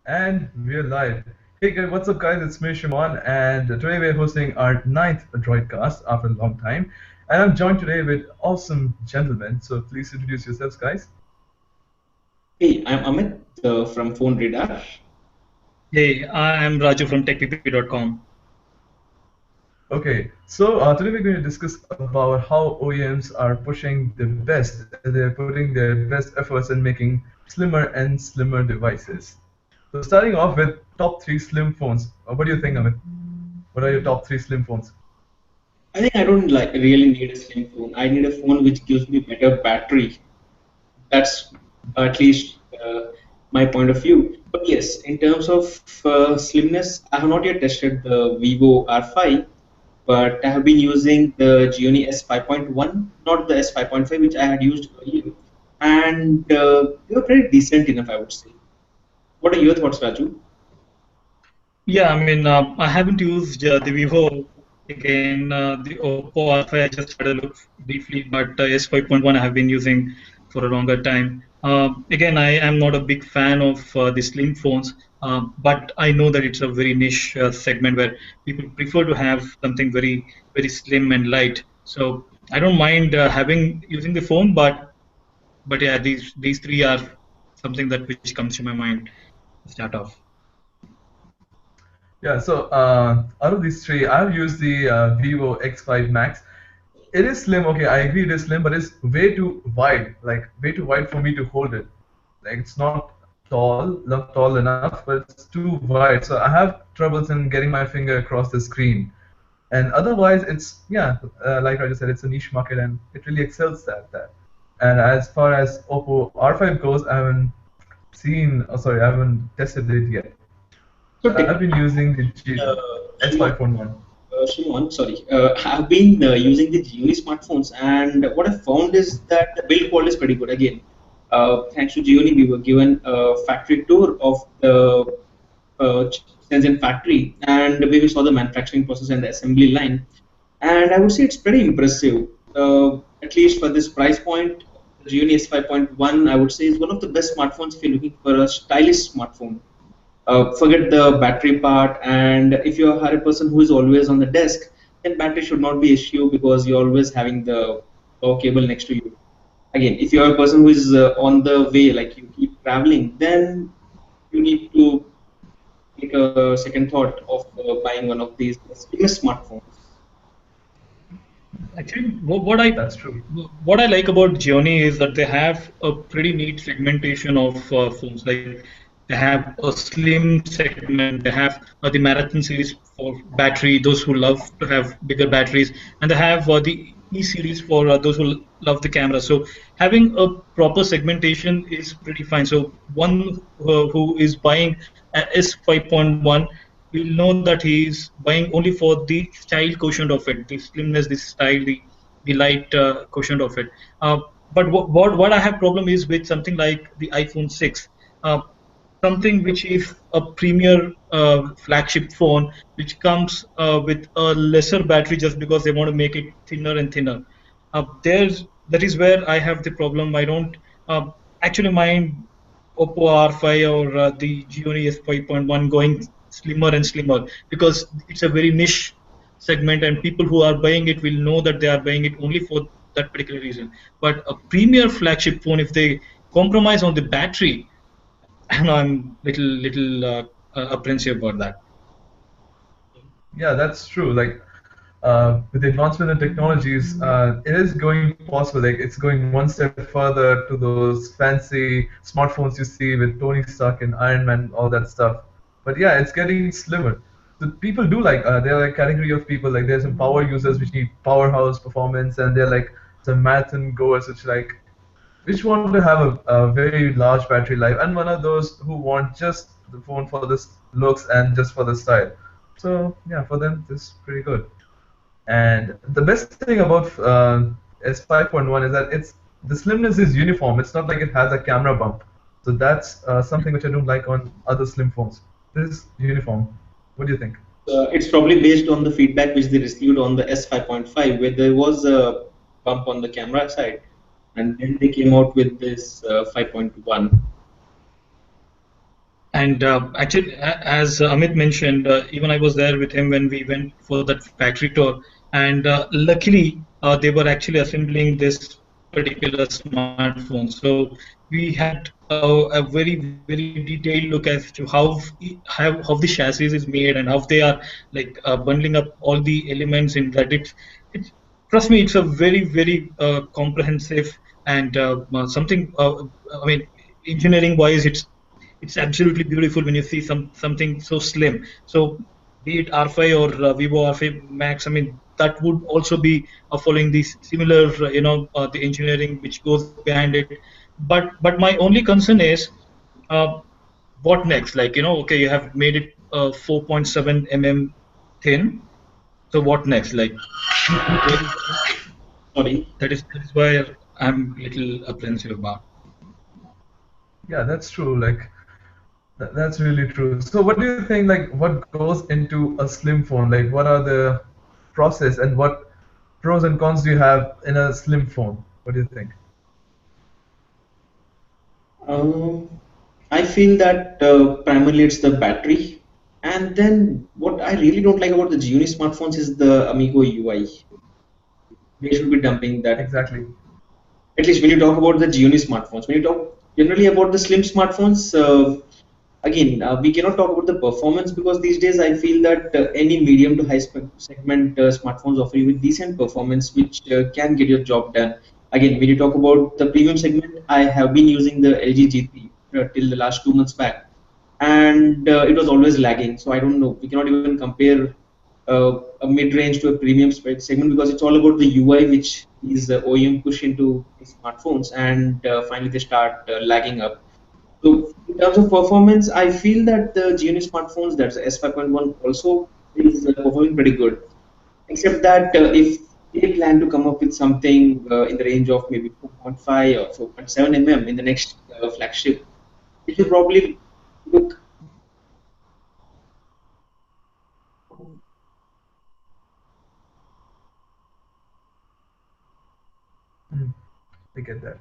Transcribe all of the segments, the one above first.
And we're live. Hey guys, what's up guys? It's me Shimon and today we're hosting our ninth DroidCast after a long time. And I'm joined today with awesome gentlemen. So please introduce yourselves guys. Hey, I'm Amit from Phone Radar. Hey, I'm Raju from techpp.com. Okay, so today we're going to discuss about how OEMs are pushing the best. They're putting their best efforts in making slimmer and slimmer devices. So starting off with top three slim phones. What do you think, Amit? What are your top three slim phones? I think I don't like really need a slim phone. I need a phone which gives me better battery. That's at least my point of view. But yes, in terms of slimness, I have not yet tested the Vivo R5, but I have been using the Gioni S5.1, not the S5.5, which I had used earlier, and they were pretty decent enough, I would say. What are your thoughts, Raju? Yeah, I haven't used the Vivo again. The Oppo R5, I just had a look briefly, but S5.1 I have been using for a longer time. Again, I am not a big fan of the slim phones, but I know that it's a very niche segment where people prefer to have something very, very slim and light. So I don't mind having using the phone, but yeah, these three are something that which comes to my mind to start off. Yeah, so out of these three, I've used the Vivo X5 Max. It is slim, okay, I agree it is slim, but it's way too wide, like way too wide for me to hold it. Like it's not tall enough, but it's too wide. So I have troubles in getting my finger across the screen. And otherwise, it's yeah, like I just said, it's a niche market, and it really excels at that. And as far as Oppo R5 goes, I haven't tested it yet. So, I've been using the uh, Shimon, S5.1. Shimon, sorry, I've been using the Geely smartphones, and what I found is that the build quality is pretty good. Again, thanks to Geely, we were given a factory tour of the Shenzhen factory, and we saw the manufacturing process and the assembly line. And I would say it's pretty impressive. At least for this price point, the Geely S5.1, I would say, is one of the best smartphones if you're looking for a stylish smartphone. Forget the battery part, and if you are a person who is always on the desk, then battery should not be issue because you're always having the power cable next to you. Again, if you are a person who is on the way, like you keep traveling, then you need to take a second thought of buying one of these slimmest smartphones. Actually, what I like about Gioni is that they have a pretty neat segmentation of phones. Like they have a slim segment, they have the marathon series for battery, those who love to have bigger batteries, and they have the E series for those who love the camera. So having a proper segmentation is pretty fine. So one who is buying a S5.1 will know that he is buying only for the style quotient of it, the slimness, the style, the light quotient of it. But what I have problem is with something like the iPhone 6, uh, something which is a premier flagship phone, which comes with a lesser battery just because they want to make it thinner and thinner. That is where I have the problem. I don't uh, actually mind Oppo R5 or the Gioni S5.1 going slimmer and slimmer because it's a very niche segment and people who are buying it will know that they are buying it only for that particular reason. But a premier flagship phone, if they compromise on the battery, and I'm little apprehensive about that. Yeah, that's true. Like with the advancement in technologies, it is going possible. Like it's going one step further to those fancy smartphones you see with Tony Stark and Iron Man, all that stuff. But yeah, it's getting slimmer. So people do like there are a category of people like there's some power users which need powerhouse performance, and they're like some marathon goers which want to have a very large battery life, and one of those who want just the phone for this looks and just for the style. So yeah, for them this is pretty good. And the best thing about S5.1 is that the slimness is uniform. It's not like it has a camera bump. So that's something which I don't like on other slim phones. This is uniform. What do you think? It's probably based on the feedback which they received on the S5.5, where there was a bump on the camera side, and then they came out with this 5.1. And actually, as Amit mentioned, even I was there with him when we went for that factory tour, and luckily they were actually assembling this particular smartphone. So we had a very very detailed look as to how the chassis is made and how they are like bundling up all the elements in that. It's trust me, it's a very comprehensive and something. I mean, engineering wise, it's absolutely beautiful when you see something so slim. So be it R5 or Vivo R5 Max, I mean that would also be following these similar, the engineering which goes behind it. But my only concern is, uh, what next? Like, okay, you have made it 4.7 mm thin. So what next? Like, where is Sorry. that is where I'm little apprehensive about. Yeah, that's true. Like that's really true. So what do you think? Like what goes into a slim phone? Like what are the process and what pros and cons do you have in a slim phone? What do you think? Um, I feel that primarily it's the battery, and then what I really don't like about the Genie smartphones is the Amigo UI. They should be dumping that. Exactly. At least when you talk about the Genie smartphones, when you talk generally about the slim smartphones, again, we cannot talk about the performance because these days I feel that any medium to high segment smartphones offer you with decent performance, which can get your job done. Again, when you talk about the premium segment, I have been using the LG G3 till the last 2 months back, and it was always lagging. So I don't know. We cannot even compare a mid-range to a premium segment because it's all about the UI, which is OEM push into these smartphones, and finally they start lagging up. So in terms of performance, I feel that the Genie smartphones, that's S5.1, also is performing pretty good. Except that if they plan to come up with something in the range of maybe 4.5 or 4.7 mm in the next flagship, it will probably look. Mm, I get that.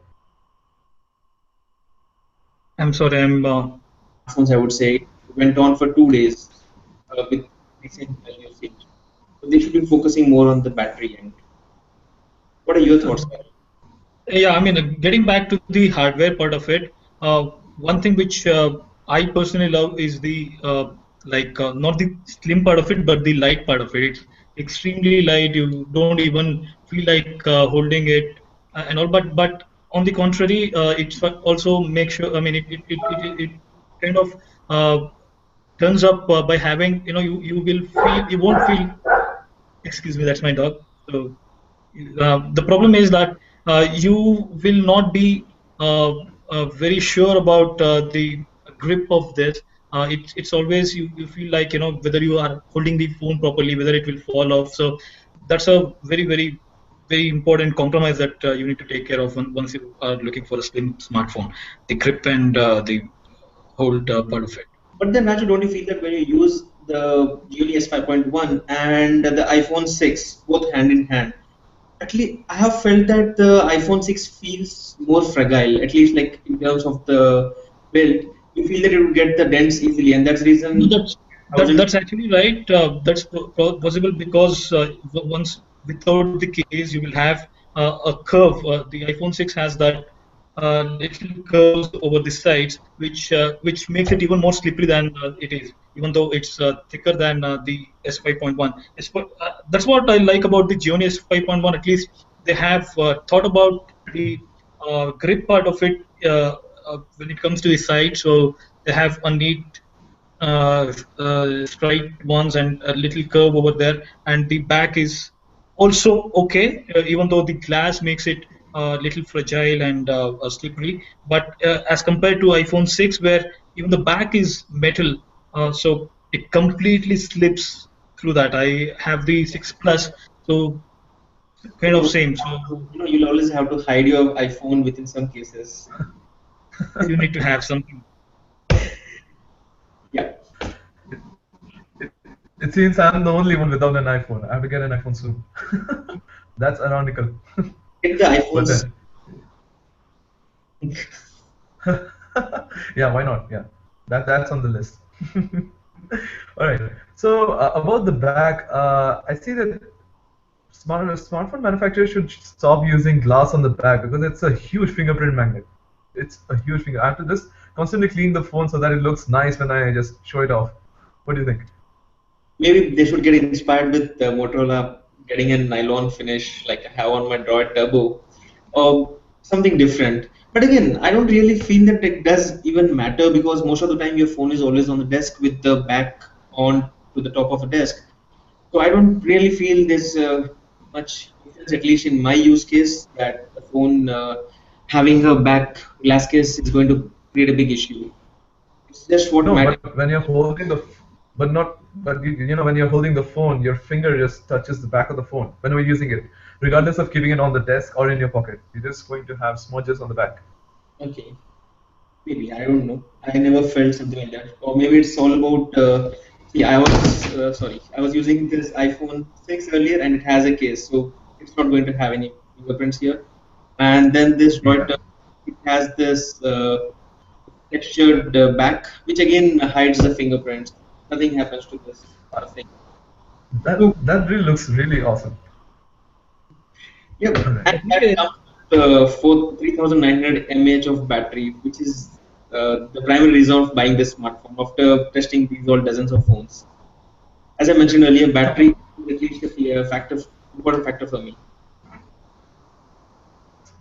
I'm sorry, I'm Smartphones, I would say, went on for 2 days with decent usage. So they should be focusing more on the battery end. What are your thoughts, So Carl? Yeah, I mean, getting back to the hardware part of it, one thing which I personally love is the not the slim part of it, but the light part of it. It's extremely light. You don't even feel like holding it and all. But on the contrary, it's also make sure. I mean, it kind of turns up by having, you will feel, you won't feel. Excuse me, that's my dog. So the problem is that you will not be very sure about the grip of this. It's always, you feel like, whether you are holding the phone properly, whether it will fall off. So that's a very important compromise that you need to take care of once you are looking for a slim smartphone. The grip and the hold part of it. But then, Raju, don't you feel that when you use the Genie 5.1 and the iPhone 6, both hand in hand, at least I have felt that the iPhone 6 feels more fragile, at least like in terms of the build. You feel that it would get the dents easily, and that's the No, reason that's 1000. actually right. That's possible because once without the case, you will have a curve. The iPhone 6 has that little curves over the sides, which makes it even more slippery than it is, even though it's thicker than the S5.1. That's what I like about the Gioni S5.1. At least they have thought about the grip part of it when it comes to the side. So they have a neat straight ones and a little curve over there, and the back is also okay, even though the glass makes it a little fragile and slippery. But as compared to iPhone 6, where even the back is metal, so it completely slips through that. I have the 6 Plus, so kind of same. So You'll always have to hide your iPhone within some cases. you need to have something. Yeah, it seems I'm the only one without an iPhone. I have to get an iPhone soon. That's ironical. get the But iPhones. then, yeah, why not? Yeah, That's on the list. All right. So about the back, I see that smartphone manufacturers should stop using glass on the back because it's a huge fingerprint magnet. It's a huge finger. I have to just constantly clean the phone so that it looks nice when I just show it off. What do you think? Maybe they should get inspired with Motorola getting a nylon finish like I have on my Droid Turbo or something different. But again, I don't really feel that it does even matter because most of the time your phone is always on the desk with the back on to the top of a desk. So I don't really feel there's much difference, at least in my use case, that the phone having a back glass case is going to create a big issue. It's just what No, matters. but when you're holding but not, but when you're holding the phone, your finger just touches the back of the phone when we're using it, regardless of keeping it on the desk or in your pocket. You're just going to have smudges on the back. Okay. Maybe I don't know. I never felt something like that. Or maybe it's all about. See, I was sorry. I was using this iPhone 6 earlier, and it has a case, so it's not going to have any fingerprints here. And then this Yeah. Droid, it has this textured back, which again hides the fingerprints. Nothing happens to this thing. So That really looks really awesome. yeah, All right. and that comes with for 3900 mAh of battery, which is the primary reason of buying this smartphone after testing these all dozens of phones. As I mentioned earlier, battery is at least a factor, important factor for me.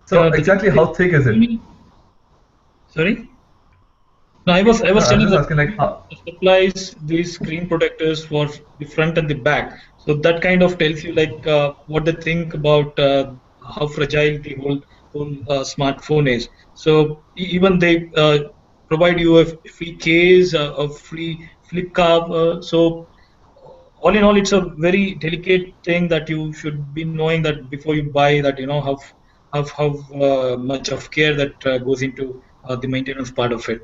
So The thing exactly is, how thick is it? sorry. No, I was I was telling just that asking like how. supplies these screen protectors for the front and the back. So that kind of tells you like what they think about how fragile the whole smartphone is. So even they provide you a free case, a free flip cover. So all in all, it's a very delicate thing that you should be knowing that before you buy that how much of care that goes into the maintenance part of it.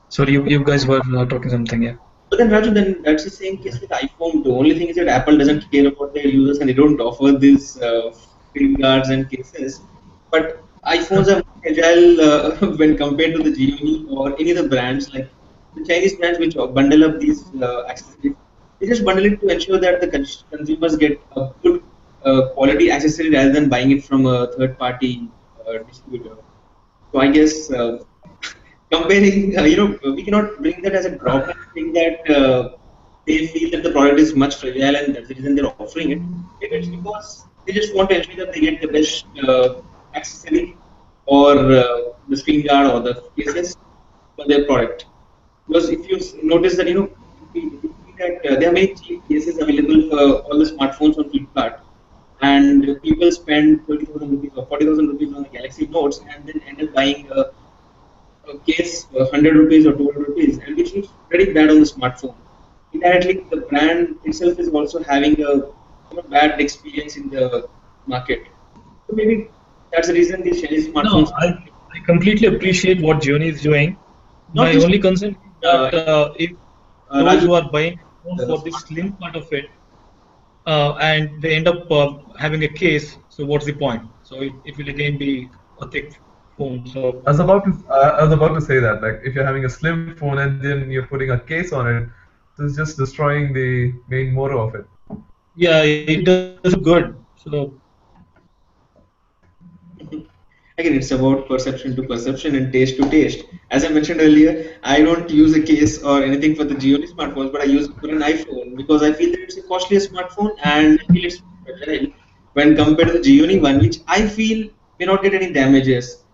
Sorry, you guys were talking something, yeah. But then Raju, then that's the same case with iPhone. The only thing is that Apple doesn't care about their users and they don't offer these screen guards and cases. But iPhones are more agile when compared to the Xiaomi or any other brands like the Chinese brands which bundle up these accessories. They just bundle it to ensure that the consumers get a good quality accessory rather than buying it from a third party distributor. So I guess comparing, we cannot bring that as a drawback, saying that they feel that the product is much fragile and that's the reason they're offering it. Maybe it's because they just want to ensure that they get the best accessory or the screen guard or the cases for their product. Because if you notice that, you see that there are many cheap cases available for all the smartphones on Flipkart and people spend 30,000 rupees or 40,000 rupees on the Galaxy Notes and then end up buying a case 100 rupees or 200 rupees, and which looks pretty bad on the smartphone. Indirectly, the brand itself is also having a bad experience in the market. So maybe that's the reason these Chinese No, smartphones I completely appreciate what Joni is doing. not My just only concern is uh, that if those Raju. who are buying phone for the Smartphone. slim part of it, and they end up having a case, so what's the point? So it will again be a thick phone. So I was about to say that like if you're having a slim phone and then you're putting a case on it, so it's just destroying the main motor of it. yeah, it doesn't look good. So Again, it's about perception to perception and taste to taste. As I mentioned earlier, I don't use a case or anything for the Xiaomi smartphones, but I use it for an iPhone because I feel that it's a costlier smartphone and I feel it's fragile when compared to the Xiaomi one, which I feel may not get any damages.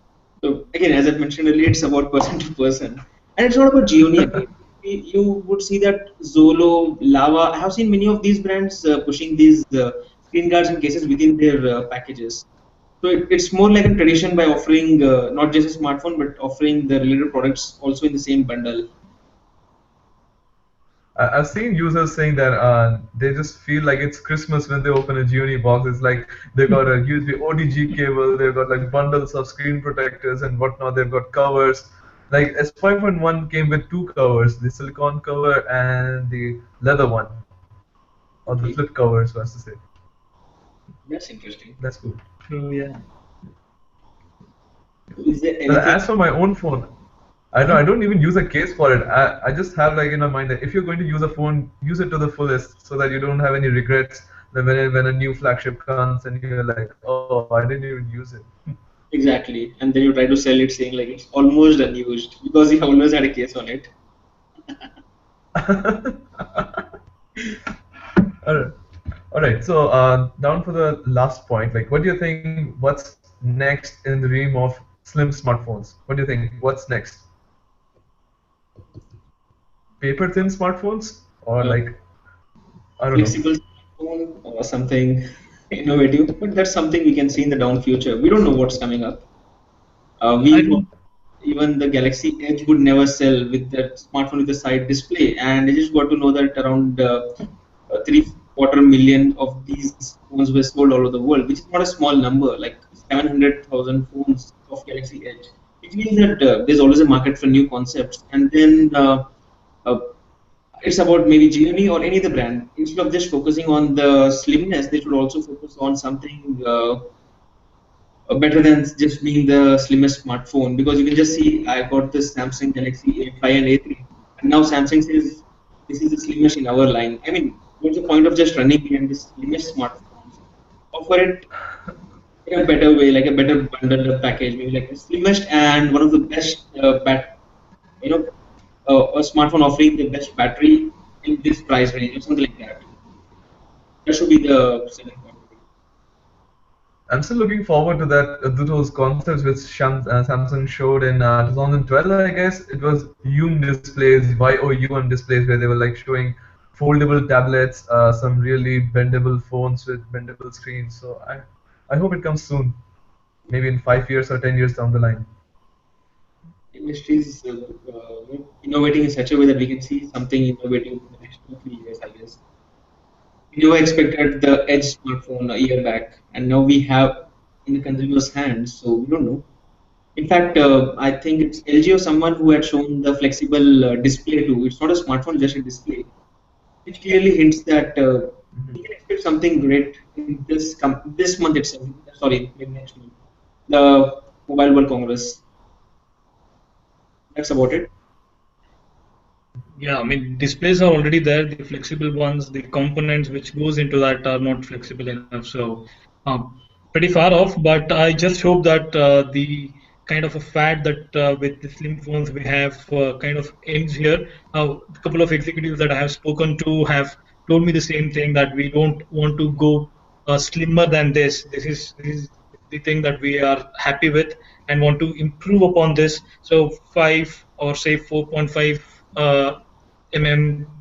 So again, as I mentioned earlier, it's about person to person, and it's not about Xiaomi again. You would see that Zolo, Lava. I have seen many of these brands pushing these screen guards and cases within their packages. So it's more like a tradition by offering not just a smartphone but offering the related products also in the same bundle. I've seen users saying that they just feel like it's Christmas when they open a Genie box. It's like they've got a USB OTG cable, they've got like bundles of screen protectors and whatnot. They've got covers. Like S5.1 came with two covers, the silicone cover and the leather one, or the Okay, flip cover, so as to say. that's interesting. That's cool. true, yeah. Is there But anything? as for my own phone, I know I don't even use a case for it. I just have like in my mind that if you're going to use a phone, use it to the fullest so that you don't have any regrets when a new flagship comes and you're like, oh, I didn't even use it. Exactly. And then you try to sell it saying like it's almost unused because you always had a case on it. All right. All right. So down for the last point, like, what do you think? What's next in the realm of slim smartphones? What do you think? What's next? Paper thin smartphones, or Uh, like, I don't know. Flexible smartphone or something innovative, but that's something we can see in the down future. We don't know what's coming up. I We thought don't. even the Galaxy Edge would never sell with that smartphone with the side display, and I just got to know that around 3/4 million of these phones were sold all over the world, which is not a small number. Like 700,000 phones of Galaxy Edge. It means that there's always a market for new concepts, and then uh, it's about maybe Xiaomi or any other brand. Instead of just focusing on the slimness, they should also focus on something better than just being the slimmest smartphone. Because you can just see, I got this Samsung Galaxy A5 and A3, and now Samsung says this is the slimmest in our line. I mean, what's the point of just running behind the slimmest smartphones? Offer it in a better way, like a better bundled up package, maybe like the slimmest and one of the best you know, a smartphone offering the best battery in this price range or something like that. That should be the selling point. I'm still looking forward to that, to those concepts which Samsung showed in 2012, I guess. It was YUM displays, YOUM displays, where they were like showing foldable tablets, some really bendable phones with bendable screens. So I hope it comes soon, maybe in 5 years or 10 years down the line. Industry is innovating in such a way that we can see something innovative in the next 2 3 years, I guess. We never expected the Edge smartphone a year back, and now we have in the consumer's hands, so we don't know. In fact, I think it's LG or someone who had shown the flexible display too. It's not a smartphone, just a display, which clearly hints that we can expect something great in this month itself. Sorry, maybe next month. The Mobile World Congress. That's about it. Yeah, I mean, displays are already there, the flexible ones, the components which goes into that are not flexible enough. So, pretty far off, but I just hope that the kind of a fad that with the slim phones we have kind of ends here. A couple of executives that I have spoken to have told me the same thing that we don't want to go slimmer than this. This is the thing that we are happy with and want to improve upon this. So 5 or say 4.5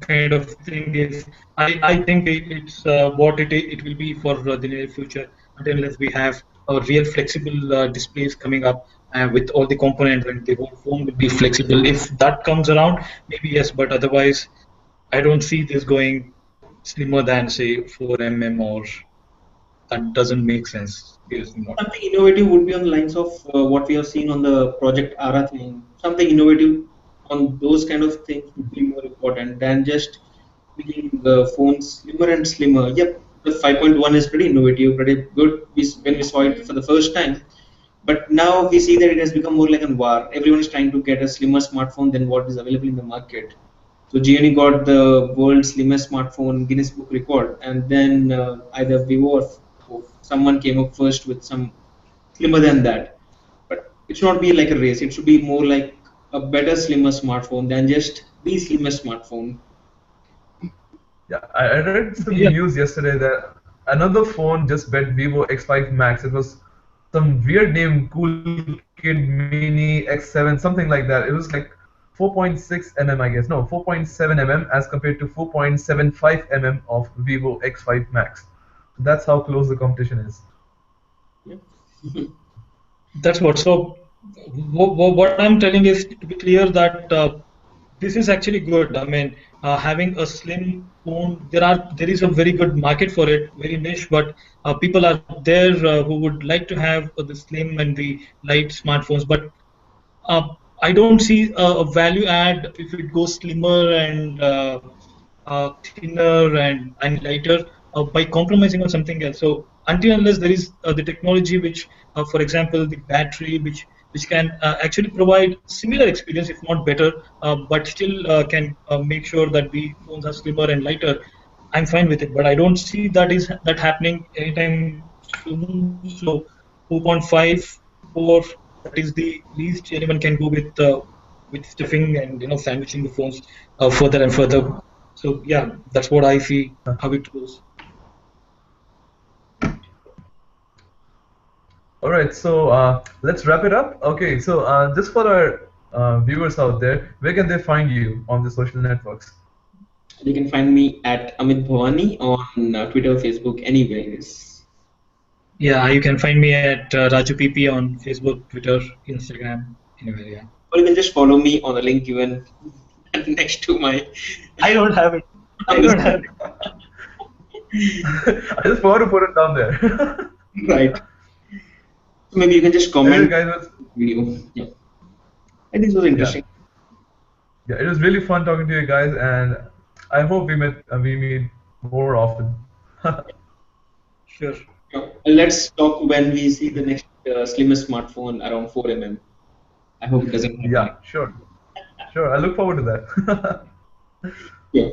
kind of thing is I think it's what it will be for the near future unless we have real flexible displays coming up with all the components and the whole phone will be flexible. If that comes around, maybe yes, but otherwise I don't see this going slimmer than say 4 or that doesn't make sense. Seriously not. Something innovative would be on the lines of what we have seen on the Project Ara thing. Something innovative on those kind of things would be more important than just making the phones slimmer and slimmer. Yep, the 5.1 is pretty innovative, pretty good when we saw it for the first time. But now we see that it has become more like a war. Everyone is trying to get a slimmer smartphone than what is available in the market. So Gianni got the world's slimmest smartphone Guinness Book record, and then either Vivo or someone came up first with some slimmer than that. But it should not be like a race. It should be more like a better, slimmer smartphone than just the slimmest smartphone. Yeah, I read some Yeah. news yesterday that another phone just bet Vivo X5 Max. It was some weird name, Cool Kid Mini X7, something like that. It was like 4.6 mm, I guess. No, 4.7 mm as compared to 4.75 mm of Vivo X5 Max. That's how close the competition is. Yeah. That's what. So, what I'm telling is to be clear that this is actually good. I mean, having a slim phone, there is a very good market for it, very niche, but people are there who would like to have the slim and the light smartphones. But uh, I don't see a value add if it goes slimmer and thinner and lighter by compromising on something else. So until unless there is the technology which, for example, the battery which which can actually provide similar experience, if not better, but still can make sure that the phones are slimmer and lighter, I'm fine with it. But I don't see that happening anytime soon. So 2.5, 4, that is the least anyone can go with stuffing and sandwiching the phones further and further. So yeah, that's what I see how it goes. All right, so let's wrap it up. Okay, so just for our viewers out there, where can they find you on the social networks? You can find me at Amit Bhavani on Twitter, Facebook, anyways. Yeah, you can find me at Raju PP on Facebook, Twitter, Instagram, anywhere. Yeah. Or you can just follow me on the link given next to my I don't have it. I on the don't have screen. it. I just forgot to put it down there. Right. So maybe you can just Anyway, comment guys, it was, video. Yeah. I think it was yeah, interesting. yeah, it was really fun talking to you guys, and I hope we meet more often. Sure. Let's talk when we see the next slimmest smartphone around 4 mm. I hope it doesn't happen. Yeah, sure, sure. I look forward to that. Yeah.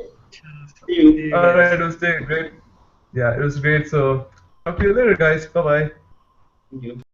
See See you. you All guys. right, it was great. Yeah, it was great. So talk to you later, guys. Bye bye. Thank you.